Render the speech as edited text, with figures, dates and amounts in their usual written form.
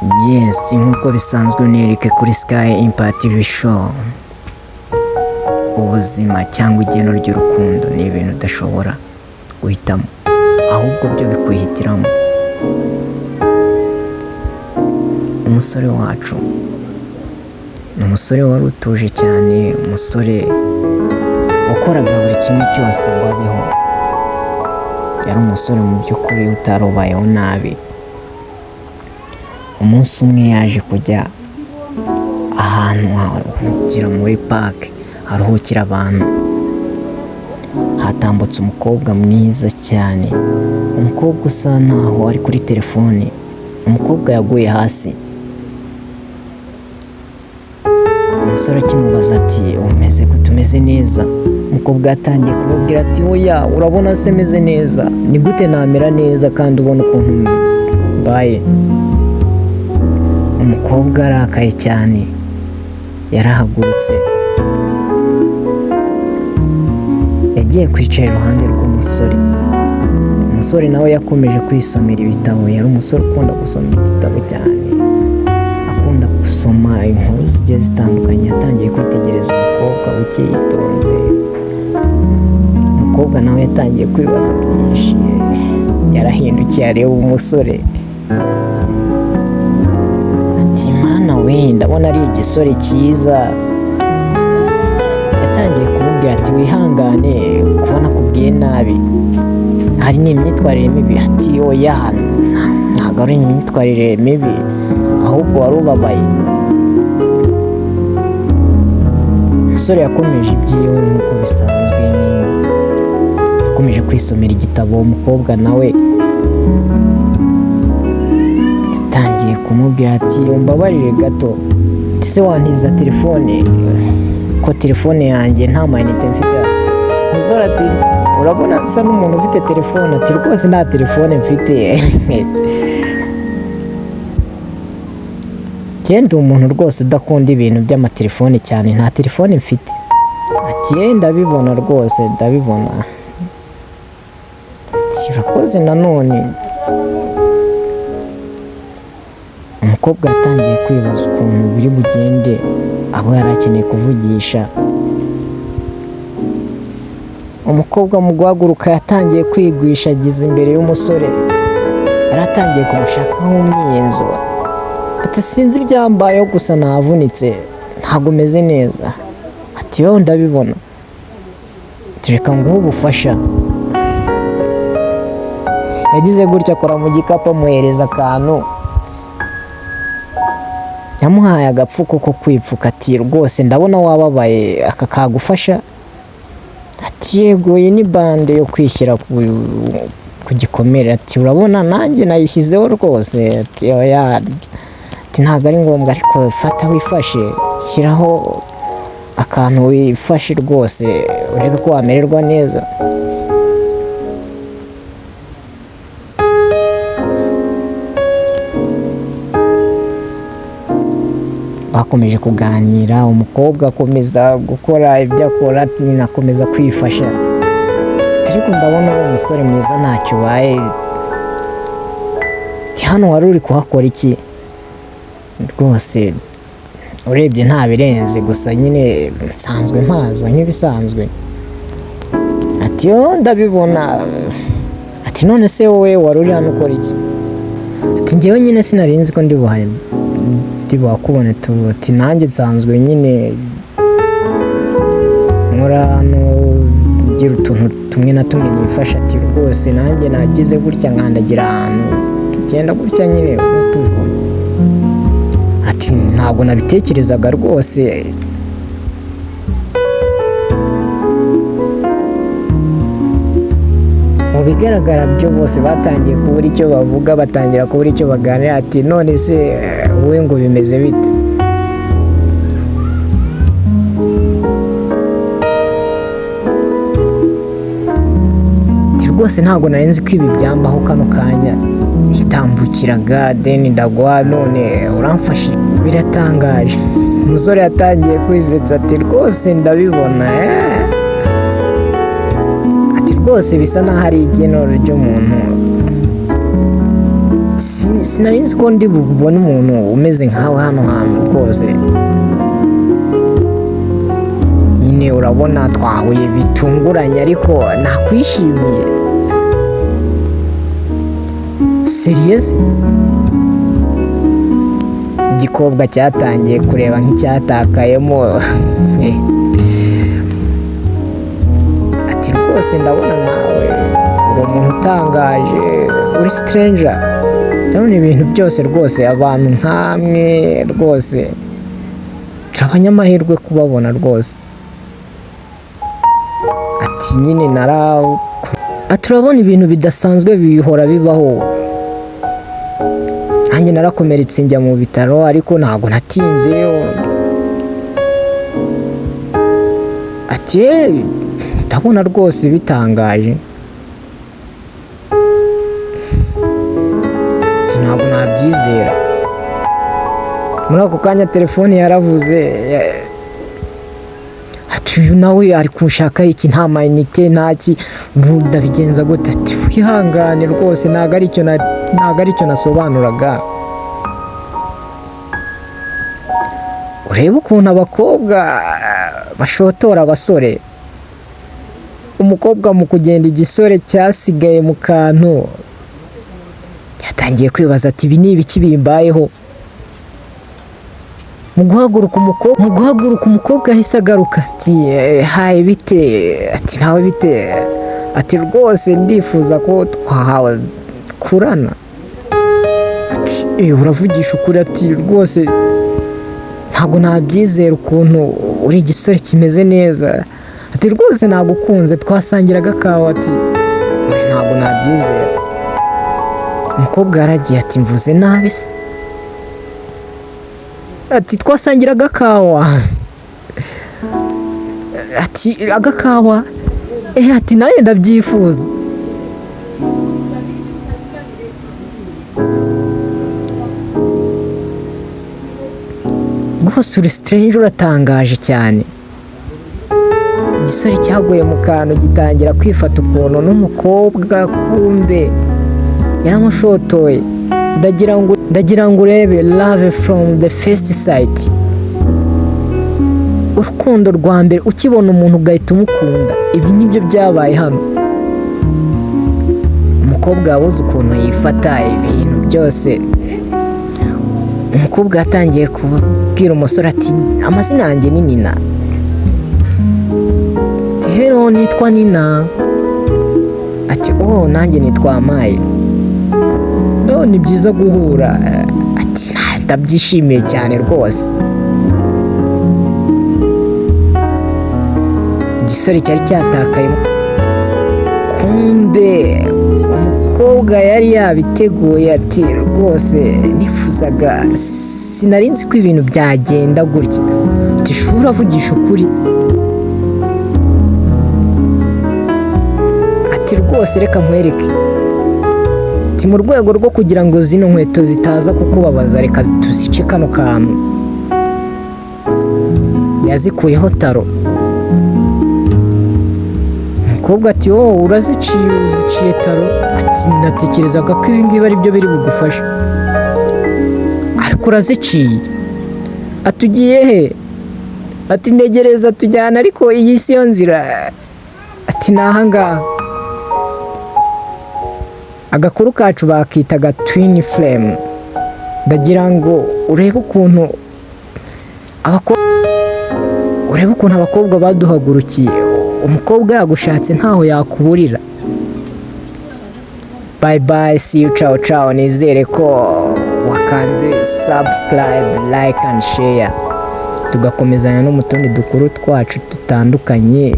Yes, nk'uko bisanzwe nereke kuri Sky Impact TV Show. Ubuzima cyangwa igeno ry'urukundo ni ibintu udashobora guhitamo, ahubwo byo bikwihitiramo. Umusore wacu ni umusore wari utuje cyane, umusore wakoraga buri kimwe cyose ngo abeho. Yari umusore mu by'ukuri utarubayeho nabi. Umunsi umwe yaje kujya ahantu haruhukira muri park, haruhukira abantu. Hatambutse umukobwa mwiza cyane, umukobwa usa naho ari kuri telefone. Umukobwa yaguye hasi. Umusore akimubaza ati umeze gute? Umeze neza? Umukobwa yatangiye kumubwira ati oya, urabona se meze neza? Ni gute namera neza kandi ubona ukuntu mbaye? Umukobwa arakaye cyane, yarahagurutse, yagiye kwicara iruhande rw'umusore. Umusore nawe yakomeje kwisomera ibitabo. Yari umusore ukunda gusoma igitabo cyane, akunda gusoma inkuru zigiye zitandukanye. Yatangiye kwitegereza umukobwa buke yitonze. Umukobwa nawe yatangiye kwibaza byinshi. Yarahindukiye areba umusore ati mana we, ndabona ari igisore cyiza. Yatangiye kumubwira ati wihangane kubona kubwiye nabi, hari n'imyitwarire mibi. Ati oya, ntabwo ari imyitwarire mibi, ahubwo wari ubabaye. Umusore yakomeje ibyiwe nk'uko bisanzwe, yakomeje kwisomera igitabo. Umukobwa nawe yatangiye kumubwira ati umbabarire gato, ese wantiza telefone ko telefone yanjye nta mayinite mfite? Umusore ati urabona nsa n'umuntu ufite telefone? Ati rwose nta telefone mfite. Ndi umuntu rwose udakunda ibintu by'amatelefone cyane, nta telefone mfite. Ati ndabibona rwose, ndabibona. Ati urakoze nanone. Umukobwa yatangiye kwibaza ukuntu biri bugende abo yari akeneye kuvugisha. Umukobwa mu guhaguruka yatangiye kwigwisha, ageze imbere y'umusore. Yari atangiye kumushakaho umwiyenzo. Ati sinzi ibyambayeho, gusa navunitse, ntabwo meze neza. Ati yo ndabibona, tureka nguhe ubufasha. Yagize gutya, akora mu gikapu amuhereza akantu. Yamuhaye agapfuko ko kwipfuka. Ati rwose ndabona wababaye, aka kagufasha? Ati yego, iyi ni bande yo kwishyira ku gikomere. Ati urabona nanjye nayishyizeho rwose. Ati oya, ati ntabwo ari ngombwa, ariko fata wifashe, shyiraho akantu wifashe rwose, urebe ko wamererwa neza. Bakomeje kuganira, umukobwa akomeza gukora ibyo akora, akomeza kwifasha. Ariko ndabona uwo musore mwiza ntacyo ubaye. Ati hano wari uri kuhakora iki? Rwose urebye nta birenze, gusa nyine nsanzwe mpaza nk'ibisanzwe. Ati yo ndabibona. Ati none se wowe wari uri hano ukora iki? Ati njyewe nyine sinari nzi ko ndi buhakubone tu. Ati nanjye nsanzwe nyine nkora hano, ngira utuntu tumwe na tumwe nifasha. Ati rwose nanjye nagize gutya nkandagira ahantu, tugenda gutya nyine tubibona. Ati ntabwo nabitekerezaga rwose. Mu bigaragara byo bose batangiye kubura icyo bavuga, batangira kubura icyo baganira. Ati none se wowe ngo bimeze bite? Ati rwose ntabwo nari nzi ko ibi byambaho kano kanya, nitambukiraga deni ndagwa, none uramfashe, biratangaje. Umusore yatangiye kwisetsa. Ati rwose ndabibona. Ati rwose bisa naho ari igeno ry'umuntu. sinari nzi ko ndi bubone umuntu umeze nkawe hano hantu rwose. Nyine urabona twahuye bitunguranye ariko nakwishimiye. Serious? Igikobwa cyatangiye kureba nk'icyatakayemo. Ati rwose ndabona nawe uri umuntu utangaje, uri stranger. Ndabona ibintu byose rwose abantu nkamwe rwose abanyamahirwe kubabona rwose. Ati nyine turabona ibintu bidasanzwe bihora bibaho. Nanjye narakomeretse njya mu bitaro ariko ntabwo natinzeyo. Ati ndabona rwose bitangaje. Ntabwo nabyizera. Muri ako kanya telefone yaravuze. Ati uyu nawe ari kunshaka iki, nta mayinite ntaki, ndabigenza gute? Ati wihangane rwose ntabwo aricyo nasobanuraga. Urebe ukuntu abakobwa bashotora abasore. Umukobwa mu kugenda igisore cyasigaye mu kantu yatangiye kwibaza ati ibi ni ibiki bimbayeho. Mu guhaguruka umukobwa ahise agaruka ati haye bite? Ati nawe bite? Ati rwose ndifuza ko twakurana. Uravugisha ukuri? Ati rwose ntabwo nabyizera ukuntu uri igisore kimeze neza. Ati rwose nagukunze, twasangiraga kawa. Ati ntabwo nabyizera. Umukobwa yaragiye ati mvuze nabi se? Ati twasangiraga kawa. Ati agakawa? Ati nawe ndabyifuza. Rwose uri stranger, uratangaje cyane. Igisore cyaguye mu kantu gitangira kwifata ukuntu n'umukobwa, kumbe yaramushotoye. Ndagira ngo urebe love from the first sight. Urukundo rwa mbere, ukibona umuntu ugahita umukunda. Ibi nibyo byabaye hano. Umukobwa yabuze ukuntu yifata ibintu byose. Umukobwa yatangiye kubwira umusore ati amazina yanjye ni Nina. Ati hello, nitwa Nina. Ati nanjye nitwa Amaye. Ni byiza guhura. Ati ndabyishimiye cyane rwose. Igisore cyari cyatakaye, kumbe umukobwa yari yabiteguye. Ati rwose nifuzaga, sinari nzi ko ibintu byagenda gutya. Ati shura avugisha ukuri? Ati rwose reka nkwereke. Ati mu rwego rwo kugira ngo zino nkweto zitaza kukubabaza, reka tuzice kano kantu. Yazikuyeho taro. Umukobwa ati uziciye taro? Ati natekerezaga ko ibi ngibi ari byo biri bugufasha. Ariko uraziciye? Ati ugiye he? Ati ntegereza tujyana, ariko iyi si yo nzira. Ati ni ahangaha. Agakuru kacu bakitaga twin flame. Ndagira ngo urebe ukuntu abakobwa baduhagurukiye. Umukobwa yagushatse ntaho yakuburira. Bye bye, see you, ciao ciao. Nizere ko wakanze subscribe, like and share. Tugakomezanya no mu tundi dukuru twacu dutandukanye.